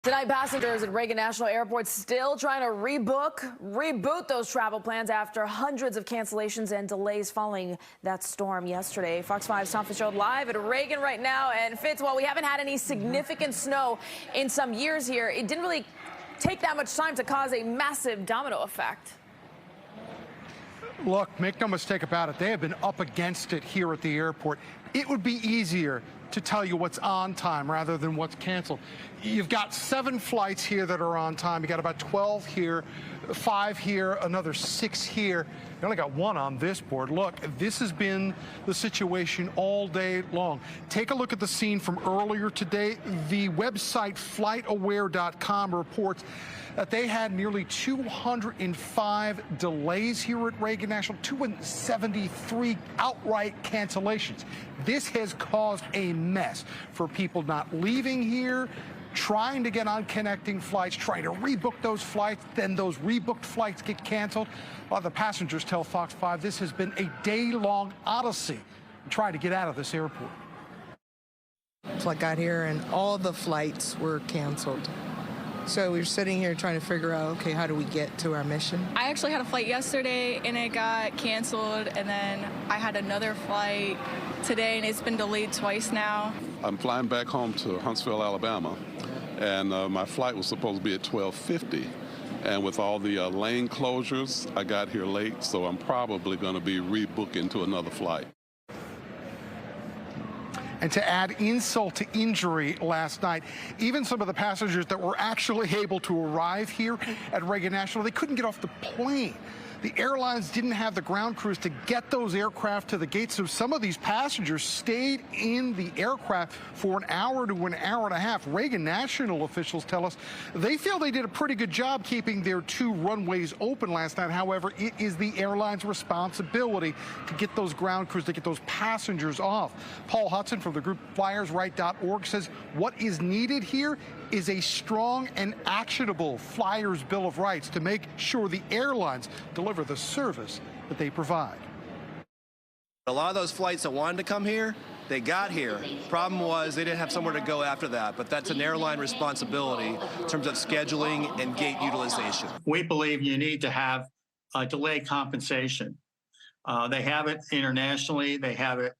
Tonight, passengers at Reagan National Airport still trying to reboot those travel plans after hundreds of cancellations and delays following that storm yesterday. Fox 5's Tom Fitzgerald live at Reagan right now. And Fitz, while we haven't had any significant snow in some years here, it didn't really take that much time to cause a massive domino effect. Look, make no mistake about it, they have been up against it here at the airport. It would be easier to tell you what's on time rather than what's canceled. You've got 7 flights here that are on time. You got about 12 here, 5 here, another 6 here. You only got 1 on this board. Look, this has been the situation all day long. Take a look at the scene from earlier today. The website flightaware.com reports that they had nearly 205 delays here at Reagan National, 273 outright cancellations. This has caused a mess for people not leaving here, trying to get on connecting flights, trying to rebook those flights, then those rebooked flights get canceled. A lot of the passengers tell Fox 5 this has been a day-long odyssey trying to get out of this airport. So I got here and all the flights were canceled. So we were sitting here trying to figure out, okay, how do we get to our mission? I actually had a flight yesterday and it got canceled, and then I had another flight today and it's been delayed twice now. I'm flying back home to Huntsville, Alabama, and my flight was supposed to be at 12:50. And with all the lane closures, I got here late, so I'm probably going to be rebooking to another flight. And to add insult to injury last night, even some of the passengers that were actually able to arrive here at Reagan National, they couldn't get off the plane. The airlines didn't have the ground crews to get those aircraft to the gate, so some of these passengers stayed in the aircraft for an hour to an hour and a half. Reagan National officials tell us they feel they did a pretty good job keeping their 2 runways open last night. However, it is the airline's responsibility to get those ground crews, to get those passengers off. Paul Hudson from the group FlyersRight.org says what is needed here is a strong and actionable Flyers Bill of Rights to make sure the airlines deliver the service that they provide. A lot of those flights that wanted to come here, they got here. Problem was they didn't have somewhere to go after that, but that's an airline responsibility in terms of scheduling and gate utilization. We believe you need to have a delay compensation. They have it internationally. They have it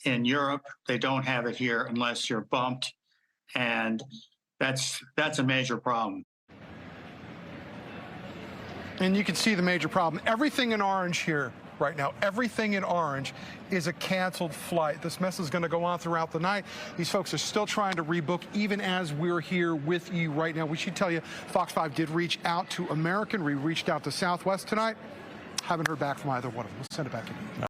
in Europe. They don't have it here unless you're bumped, and that's a major problem. And you can see the major problem. Everything in orange here right now, everything in orange is a canceled flight. This mess is going to go on throughout the night. These folks are still trying to rebook even as we're here with you right now. We should tell you, Fox 5 did reach out to American. We reached out to Southwest tonight. Haven't heard back from either one of them. We'll send it back in.